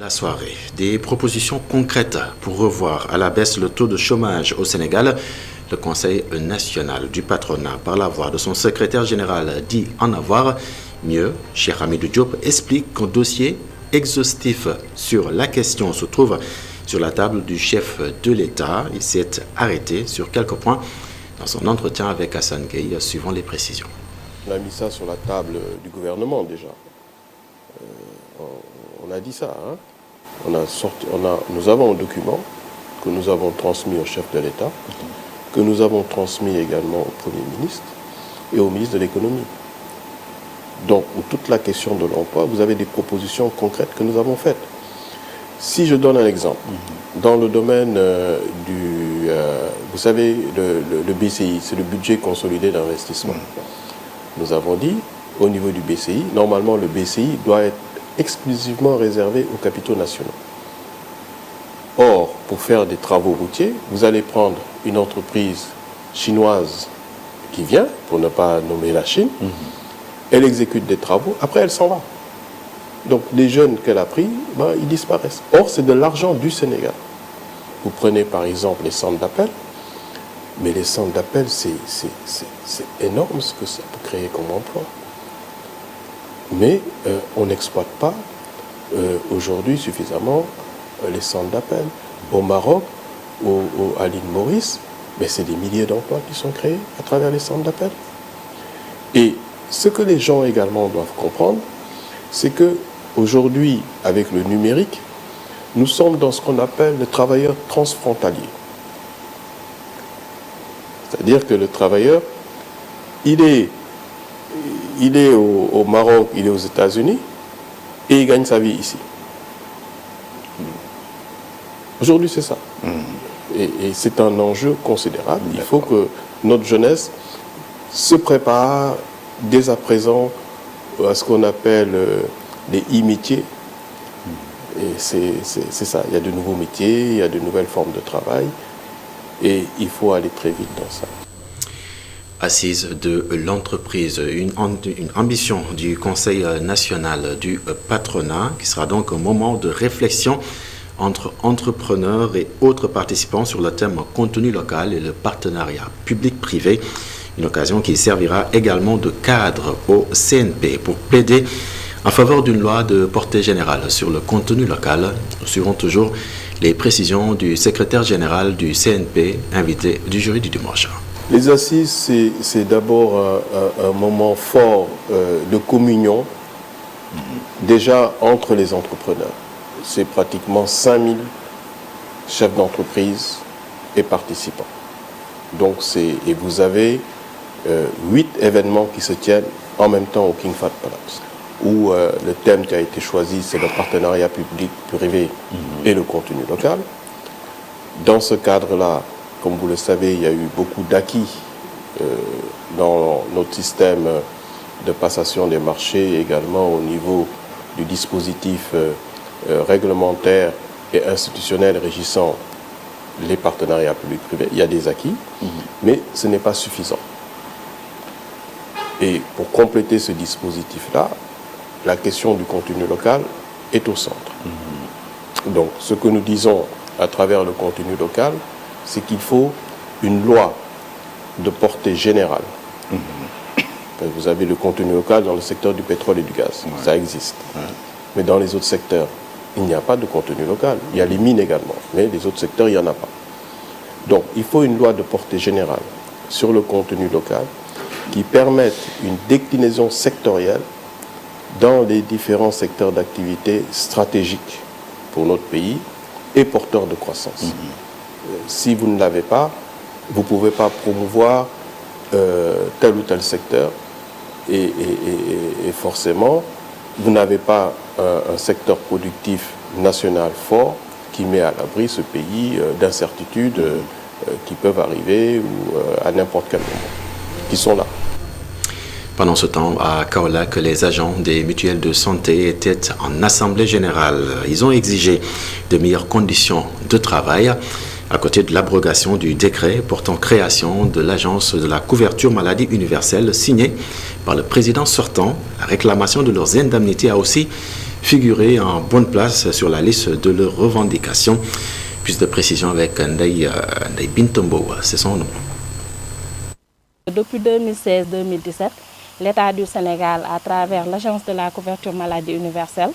La soirée, des propositions concrètes pour revoir à la baisse le taux de chômage au Sénégal. Le Conseil national du patronat, par la voix de son secrétaire général, dit en avoir mieux. Cheikh Hamidou Diop explique qu'un dossier exhaustif sur la question se trouve sur la table du chef de l'État. Il s'est arrêté sur quelques points dans son entretien avec Hassan Gueye, suivant les précisions. On a mis ça sur la table du gouvernement déjà. On a dit ça. Hein. Nous avons un document que nous avons transmis au chef de l'État, que nous avons transmis également au Premier ministre et au ministre de l'économie. Donc, pour toute la question de l'emploi, vous avez des propositions concrètes que nous avons faites. Si je donne un exemple, dans le domaine vous savez, le BCI, c'est le budget consolidé d'investissement. Nous avons dit, au niveau du BCI, normalement le BCI doit être exclusivement réservé aux capitaux nationaux. Or, pour faire des travaux routiers, vous allez prendre une entreprise chinoise qui vient, pour ne pas nommer la Chine, elle exécute des travaux, après elle s'en va. Donc les jeunes qu'elle a pris, ils disparaissent. Or, c'est de l'argent du Sénégal. Vous prenez par exemple les centres d'appel, mais les centres d'appel, c'est énorme ce que ça peut créer comme emploi. Mais on n'exploite pas aujourd'hui suffisamment les centres d'appel. Au Maroc, à l'île Maurice, c'est des milliers d'emplois qui sont créés à travers les centres d'appel. Et ce que les gens également doivent comprendre, c'est que aujourd'hui, avec le numérique, nous sommes dans ce qu'on appelle le travailleur transfrontalier. C'est-à-dire que le travailleur, il est au Maroc, il est aux États-Unis, et il gagne sa vie ici. Aujourd'hui, c'est ça. Et c'est un enjeu considérable. Il faut que notre jeunesse se prépare dès à présent à ce qu'on appelle les e-métiers. Et c'est ça. Il y a de nouveaux métiers, il y a de nouvelles formes de travail, et il faut aller très vite dans ça. Assise de l'entreprise, une ambition du Conseil national du patronat, qui sera donc un moment de réflexion entre entrepreneurs et autres participants sur le thème contenu local et le partenariat public-privé. Une occasion qui servira également de cadre au CNP pour plaider en faveur d'une loi de portée générale sur le contenu local. Nous suivrons toujours les précisions du secrétaire général du CNP, invité du jury du dimanche. Les assises, c'est d'abord un moment fort de communion, déjà entre les entrepreneurs. C'est pratiquement 5000 chefs d'entreprise et participants. Donc et vous avez 8 événements qui se tiennent en même temps au King Fahd Palace, où le thème qui a été choisi, c'est le partenariat public-privé et le contenu local. Dans ce cadre-là, comme vous le savez, il y a eu beaucoup d'acquis dans notre système de passation des marchés, également au niveau du dispositif réglementaire et institutionnel régissant les partenariats publics-privés. Il y a des acquis, mais ce n'est pas suffisant. Et pour compléter ce dispositif-là, la question du contenu local est au centre. Donc, ce que nous disons à travers le contenu local, c'est qu'il faut une loi de portée générale. Vous avez le contenu local dans le secteur du pétrole et du gaz, ça existe. Mais dans les autres secteurs, il n'y a pas de contenu local. Il y a les mines également, mais les autres secteurs, il n'y en a pas. Donc, il faut une loi de portée générale sur le contenu local qui permette une déclinaison sectorielle dans les différents secteurs d'activité stratégiques pour notre pays et porteurs de croissance. Si vous ne l'avez pas, vous ne pouvez pas promouvoir tel ou tel secteur et forcément, vous n'avez pas un secteur productif national fort qui met à l'abri ce pays d'incertitudes qui peuvent arriver ou à n'importe quel moment, qui sont là. Pendant ce temps, à Kaolack, les agents des mutuelles de santé étaient en assemblée générale. Ils ont exigé de meilleures conditions de travail à côté de l'abrogation du décret portant création de l'agence de la couverture maladie universelle signé par le président sortant. La réclamation de leurs indemnités a aussi figurer en bonne place sur la liste de leurs revendications. Plus de précision avec Ndeye Bintombo, c'est son nom. Depuis 2016-2017, l'État du Sénégal, à travers l'Agence de la couverture maladie universelle,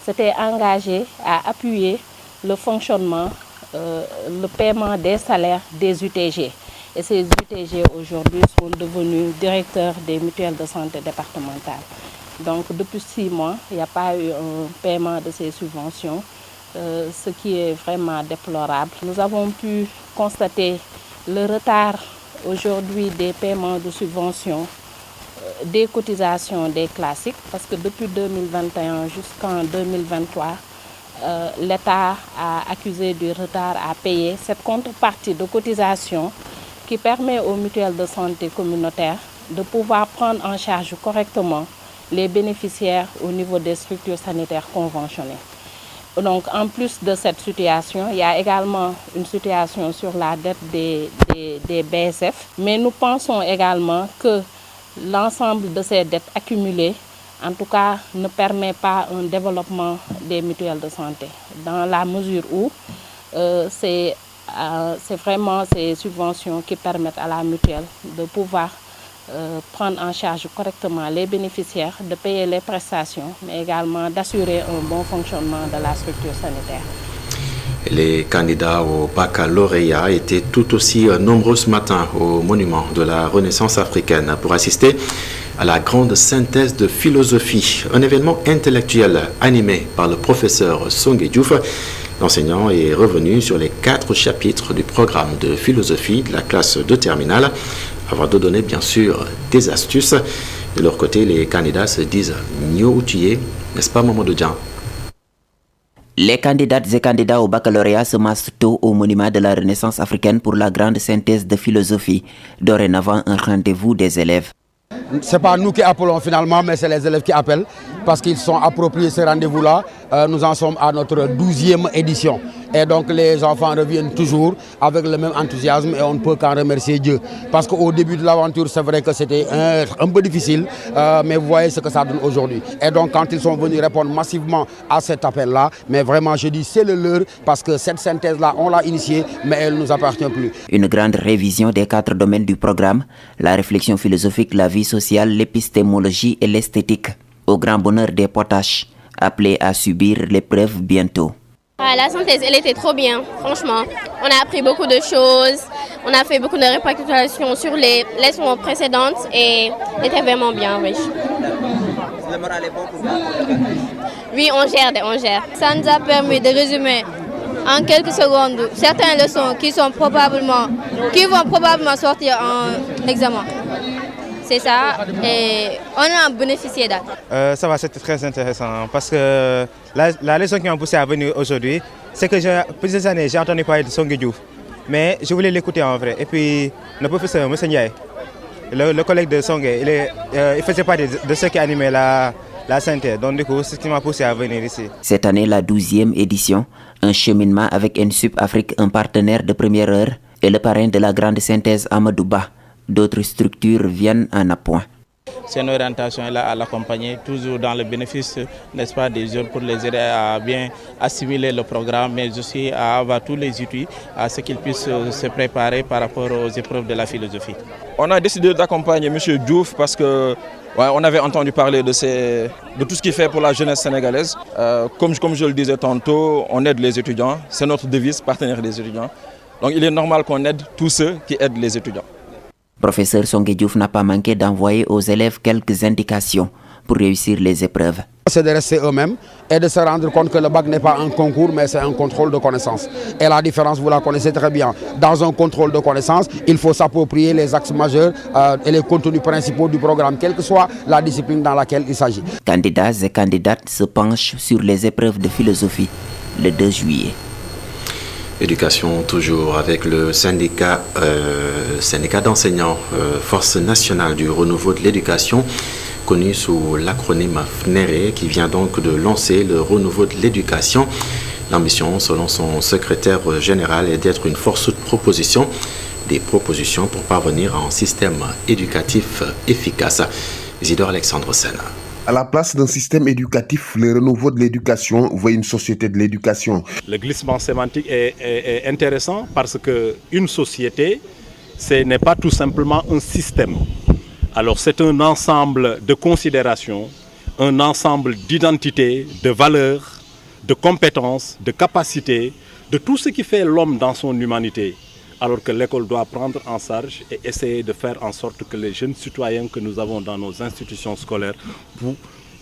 s'était engagé à appuyer le fonctionnement, le paiement des salaires des UTG. Et ces UTG aujourd'hui sont devenus directeurs des mutuelles de santé départementales. Donc depuis 6 mois, il n'y a pas eu un paiement de ces subventions, ce qui est vraiment déplorable. Nous avons pu constater le retard aujourd'hui des paiements de subventions, des cotisations des classiques, parce que depuis 2021 jusqu'en 2023, l'État a accusé du retard à payer cette contrepartie de cotisation qui permet aux mutuelles de santé communautaires de pouvoir prendre en charge correctement les bénéficiaires au niveau des structures sanitaires conventionnées. Donc, en plus de cette situation, il y a également une situation sur la dette des BSF. Mais nous pensons également que l'ensemble de ces dettes accumulées, en tout cas, ne permet pas un développement des mutuelles de santé. Dans la mesure où c'est vraiment ces subventions qui permettent à la mutuelle de pouvoir prendre en charge correctement les bénéficiaires, de payer les prestations, mais également d'assurer un bon fonctionnement de la structure sanitaire. Les candidats au baccalauréat étaient tout aussi nombreux ce matin au monument de la Renaissance africaine pour assister à la grande synthèse de philosophie, un événement intellectuel animé par le professeur Songué Diouf. L'enseignant est revenu sur les 4 chapitres du programme de philosophie de la classe de terminale, avant de donner bien sûr des astuces. De leur côté, les candidats se disent mieux outillés, n'est-ce pas Mamadou Dian? Les candidates et candidats au baccalauréat se massent tôt au monument de la Renaissance africaine pour la grande synthèse de philosophie, dorénavant un rendez-vous des élèves. Ce n'est pas nous qui appelons finalement, mais c'est les élèves qui appellent parce qu'ils sont appropriés ce rendez-vous-là. Nous en sommes à notre 12e édition. Et donc les enfants reviennent toujours avec le même enthousiasme et on ne peut qu'en remercier Dieu. Parce qu'au début de l'aventure, c'est vrai que c'était un peu difficile, mais vous voyez ce que ça donne aujourd'hui. Et donc quand ils sont venus répondre massivement à cet appel-là, mais vraiment je dis c'est le leur parce que cette synthèse-là, on l'a initiée, mais elle ne nous appartient plus. Une grande révision des 4 domaines du programme, la réflexion philosophique, la vie sociale, l'épistémologie et l'esthétique, au grand bonheur des potaches, appelés à subir l'épreuve bientôt. La synthèse, elle était trop bien, franchement. On a appris beaucoup de choses, on a fait beaucoup de répercutations sur les leçons précédentes et c'était vraiment bien, oui. Le moral est bon pour vous? Oui, on gère. Ça nous a permis de résumer en quelques secondes certaines leçons qui vont probablement sortir en examen. C'est ça, et on a bénéficié d'elle. Ça va, c'était très intéressant parce que la leçon qui m'a poussé à venir aujourd'hui, c'est que plusieurs années, j'ai entendu parler de Songué Diouf, mais je voulais l'écouter en vrai. Et puis, le professeur M. Ndiaye, le collègue de Songué, il faisait partie de ceux qui animaient la synthèse. Donc, du coup, c'est ce qui m'a poussé à venir ici. Cette année, la 12e édition, un cheminement avec NSUP Afrique, un partenaire de première heure, et le parrain de la grande synthèse Amadou Ba. D'autres structures viennent en appoint. C'est une orientation là à l'accompagner, toujours dans le bénéfice, n'est-ce pas, des jeunes pour les aider à bien assimiler le programme, mais aussi à avoir tous les outils à ce qu'ils puissent se préparer par rapport aux épreuves de la philosophie. On a décidé d'accompagner M. Diouf parce que on avait entendu parler de tout ce qu'il fait pour la jeunesse sénégalaise. Comme je le disais tantôt, on aide les étudiants, c'est notre devise, partenaire des étudiants. Donc il est normal qu'on aide tous ceux qui aident les étudiants. Professeur Songué Diouf n'a pas manqué d'envoyer aux élèves quelques indications pour réussir les épreuves. C'est de rester eux-mêmes et de se rendre compte que le bac n'est pas un concours, mais c'est un contrôle de connaissances. Et la différence, vous la connaissez très bien. Dans un contrôle de connaissances, il faut s'approprier les axes majeurs et les contenus principaux du programme, quelle que soit la discipline dans laquelle il s'agit. Candidats et candidates se penchent sur les épreuves de philosophie le 2 juillet. Éducation toujours avec le syndicat d'enseignants, Force nationale du renouveau de l'éducation, connu sous l'acronyme FNERE, qui vient donc de lancer le renouveau de l'éducation. L'ambition, selon son secrétaire général, est d'être une force de proposition, des propositions pour parvenir à un système éducatif efficace. Isidore Alexandre Sena. À la place d'un système éducatif, le renouveau de l'éducation veut une société de l'éducation. Le glissement sémantique est intéressant parce qu'une société, ce n'est pas tout simplement un système. Alors c'est un ensemble de considérations, un ensemble d'identités, de valeurs, de compétences, de capacités, de tout ce qui fait l'homme dans son humanité. Alors que l'école doit prendre en charge et essayer de faire en sorte que les jeunes citoyens que nous avons dans nos institutions scolaires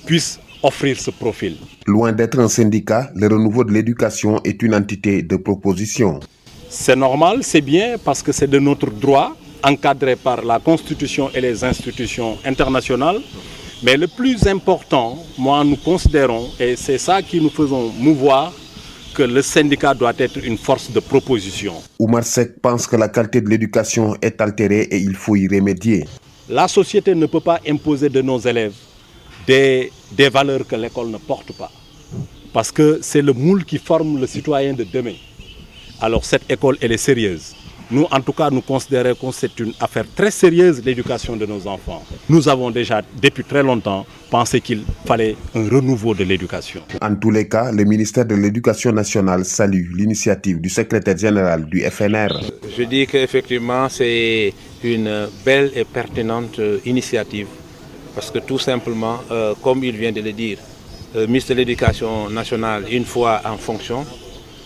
puissent offrir ce profil. Loin d'être un syndicat, le renouveau de l'éducation est une entité de proposition. C'est normal, c'est bien parce que c'est de notre droit, encadré par la Constitution et les institutions internationales. Mais le plus important, moi, nous considérons, et c'est ça qui nous faisons mouvoir, que le syndicat doit être une force de proposition. Oumar Seck pense que la qualité de l'éducation est altérée et il faut y remédier. La société ne peut pas imposer de nos élèves des valeurs que l'école ne porte pas. Parce que c'est le moule qui forme le citoyen de demain. Alors cette école, elle est sérieuse. Nous, en tout cas, nous considérons que c'est une affaire très sérieuse, l'éducation de nos enfants. Nous avons déjà, depuis très longtemps, pensé qu'il fallait un renouveau de l'éducation. En tous les cas, le ministère de l'Éducation nationale salue l'initiative du secrétaire général du FNR. Je dis qu'effectivement, c'est une belle et pertinente initiative. Parce que tout simplement, comme il vient de le dire, le ministre de l'Éducation nationale, une fois en fonction,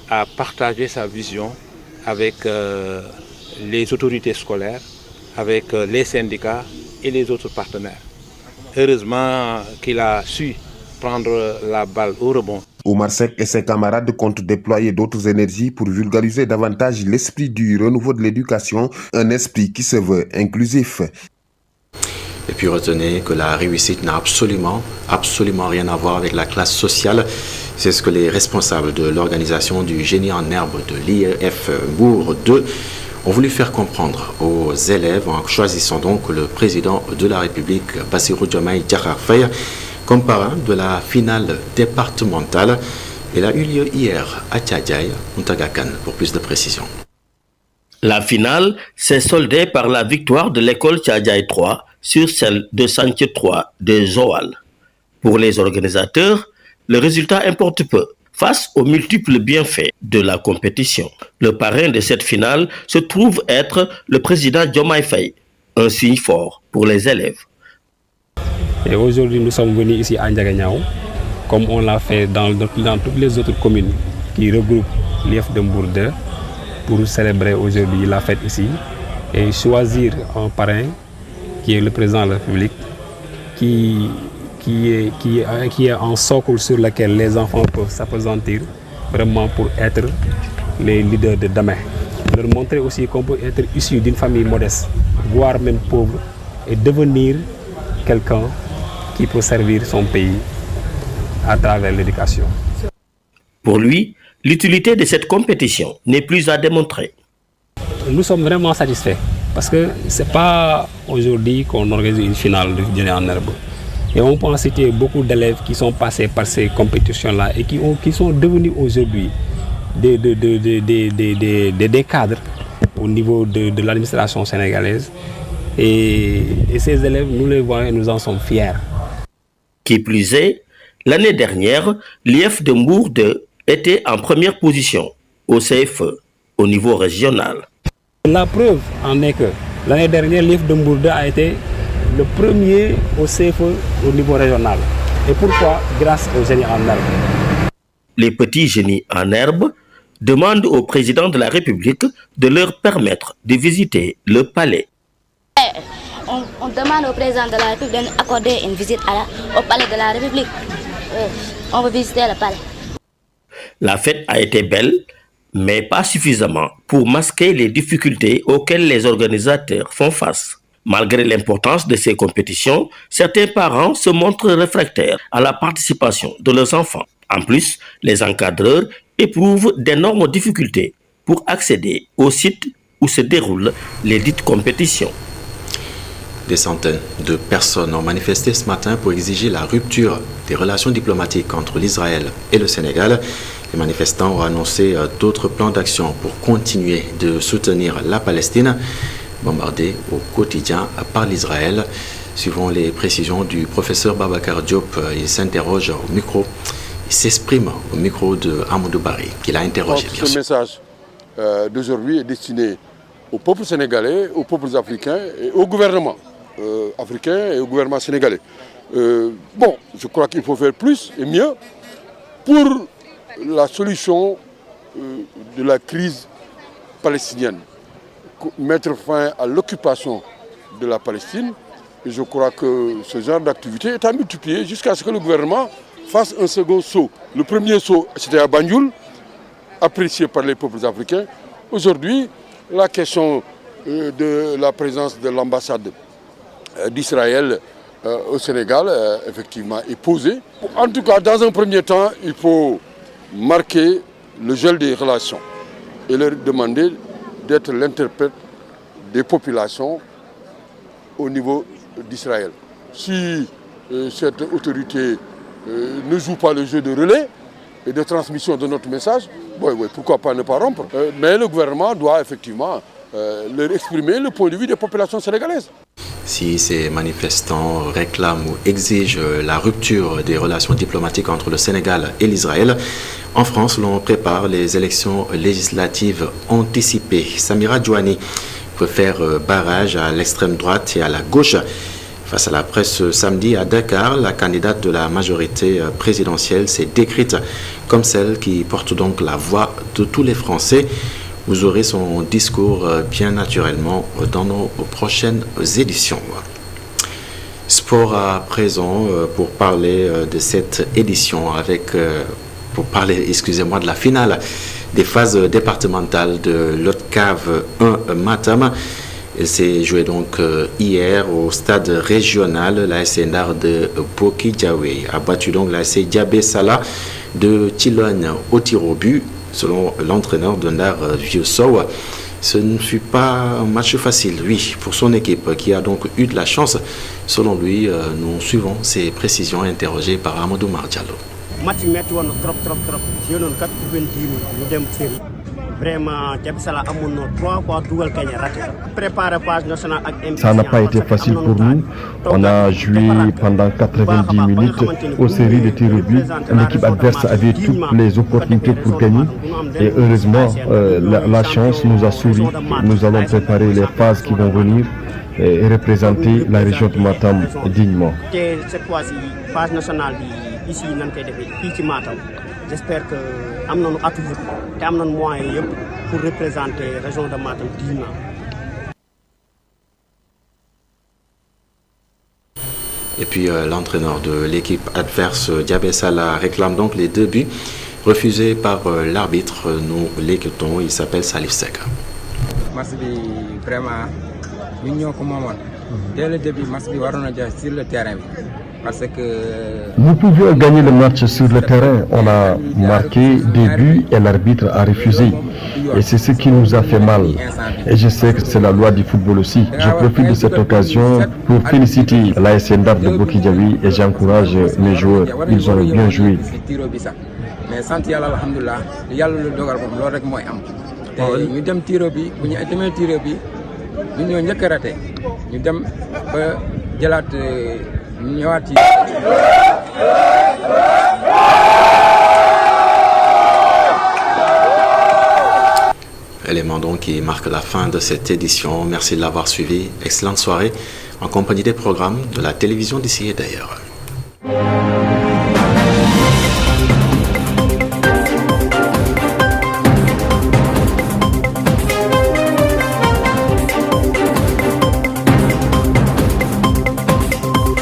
a partagé sa vision avec les autorités scolaires, avec les syndicats et les autres partenaires. Heureusement qu'il a su prendre la balle au rebond. Oumar Seck et ses camarades comptent déployer d'autres énergies pour vulgariser davantage l'esprit du renouveau de l'éducation, un esprit qui se veut inclusif. Et puis retenez que la réussite n'a absolument rien à voir avec la classe sociale. C'est ce que les responsables de l'organisation du génie en herbe de l'IEF Mbour 2 ont voulu faire comprendre aux élèves en choisissant donc le président de la République, Bassirou Diomaye Diakhar Faye, comme parrain de la finale départementale. Elle a eu lieu hier à Thiadiaye, Mountaga Kane, pour plus de précision. La finale s'est soldée par la victoire de l'école Thiadiaye 3 sur celle de Santhie 3 de Joal. Pour les organisateurs, le résultat importe peu face aux multiples bienfaits de la compétition. Le parrain de cette finale se trouve être le président Diomaye Faye, un signe fort pour les élèves. Et aujourd'hui, nous sommes venus ici à Ndiaganiao, comme on l'a fait dans toutes les autres communes qui regroupent l'IEF de Mbour 2, pour célébrer aujourd'hui la fête ici et choisir un parrain qui est le président de la République, qui est un socle sur lequel les enfants peuvent s'appesantir vraiment pour être les leaders de demain. Leur montrer aussi qu'on peut être issu d'une famille modeste, voire même pauvre, et devenir quelqu'un qui peut servir son pays à travers l'éducation. Pour lui, l'utilité de cette compétition n'est plus à démontrer. Nous sommes vraiment satisfaits parce que ce n'est pas aujourd'hui qu'on organise une finale de génie en herbe. Et on peut en citer beaucoup d'élèves qui sont passés par ces compétitions-là et qui sont devenus aujourd'hui des cadres au niveau de l'administration sénégalaise. Et ces élèves, nous les voyons et nous en sommes fiers. Qui plus est, l'année dernière, l'IEF de Mbour 2 était en première position au CFE, au niveau régional. La preuve en est que l'année dernière, l'IEF de Mbour 2 a été le premier au CFE au niveau régional. Et pourquoi? Grâce au génie en herbe. Les petits génies en herbe demandent au président de la République de leur permettre de visiter le palais. On demande au président de la République d'accorder une visite au palais de la République. On veut visiter le palais. La fête a été belle, mais pas suffisamment pour masquer les difficultés auxquelles les organisateurs font face. Malgré l'importance de ces compétitions, certains parents se montrent réfractaires à la participation de leurs enfants. En plus, les encadreurs éprouvent d'énormes difficultés pour accéder au site où se déroulent les dites compétitions. Des centaines de personnes ont manifesté ce matin pour exiger la rupture des relations diplomatiques entre l'Israël et le Sénégal. Les manifestants ont annoncé d'autres plans d'action pour continuer de soutenir la Palestine, bombardée au quotidien par l'Israël. Suivant les précisions du professeur Babacar Diop, il s'interroge au micro, il s'exprime au micro de Amadou Barry, qu'il a interrogé. Bien ce sûr. message d'aujourd'hui est destiné au peuple sénégalais, aux peuples africains et au gouvernement africain et au gouvernement sénégalais. Bon, je crois qu'il faut faire plus et mieux pour la solution de la crise palestinienne. Mettre fin à l'occupation de la Palestine. Et je crois que ce genre d'activité est à multiplier jusqu'à ce que le gouvernement fasse un second saut. Le premier saut, c'était à Banjul, apprécié par les peuples africains. Aujourd'hui, la question de la présence de l'ambassade d'Israël au Sénégal, effectivement, est posée. En tout cas, dans un premier temps, il faut marquer le gel des relations et leur demander d'être l'interprète des populations au niveau d'Israël. Si cette autorité ne joue pas le jeu de relais et de transmission de notre message, pourquoi pas ne pas rompre. Mais le gouvernement doit effectivement leur exprimer le point de vue des populations sénégalaises. Si ces manifestants réclament ou exigent la rupture des relations diplomatiques entre le Sénégal et l'Israël, en France, l'on prépare les élections législatives anticipées. Samira Djouani peut faire barrage à l'extrême droite et à la gauche. Face à la presse samedi à Dakar, la candidate de la majorité présidentielle s'est décrite comme celle qui porte donc la voix de tous les Français. Vous aurez son discours bien naturellement dans nos prochaines éditions. Sport à présent pour parler de cette édition pour parler, excusez-moi, de la finale des phases départementales de l'ODCAV 1 Matam. Elle s'est jouée donc hier au stade régional. L'ASC Ndar de Boki-Diawé a battu donc l'ASC Diabé Sala de Tilogne au tir au but. Selon l'entraîneur de Ndar, Vieux Sow, ce ne fut pas un match facile, oui, pour son équipe qui a donc eu de la chance. Selon lui, nous suivons ces précisions interrogées par Amadou Mardiallo. Match metti woon trop joué noonu 90 minutes ñu dem série vraiment Diabé Sala amoon na 3 fois dugal gagné raté préparer phase nationale ak ça n'a pas été facile pour nous. On a joué pendant 90 minutes aux séries de tirs au but. L'équipe adverse avait toutes les opportunités pour gagner et heureusement la chance nous a souri. Nous allons préparer les phases qui vont venir et représenter la région de Matam dignement. Cette fois-ci phase nationale ici nan koy defee fii ci Matam j'espère que am nañu atout te am nañu moyens yëpp pour représenter région de Matam dignement. Et puis l'entraîneur de l'équipe adverse Diabé Sala réclame donc les 2 buts refusés par l'arbitre. Nous l'écoutons, il s'appelle Salif Seka. Match bi vraiment ñun ñoo ko moomoon dès le début match bi waroon na jaar sur le terrain bi. Parce que nous pouvions gagner le match sur le terrain. On a marqué des buts et l'arbitre a refusé. Et c'est ce qui nous a fait mal. Et je sais que c'est la loi du football aussi. Je profite de cette occasion pour féliciter l'ASC Ndar de Boki-Diawé et j'encourage mes joueurs. Ils ont bien joué. Mais sant yàlla alhamdulilah yàlla lu dogal moom loolu rek mooy am. te ñu dem tiro bi bu ñu demee tiro bi ñu ñoo njëkk a raté ñu dem ba jëlaat ñëwaat yi. Élément donc qui marque la fin de cette édition. Merci de l'avoir suivi. Excellente soirée en compagnie des programmes de la télévision d'ici et d'ailleurs.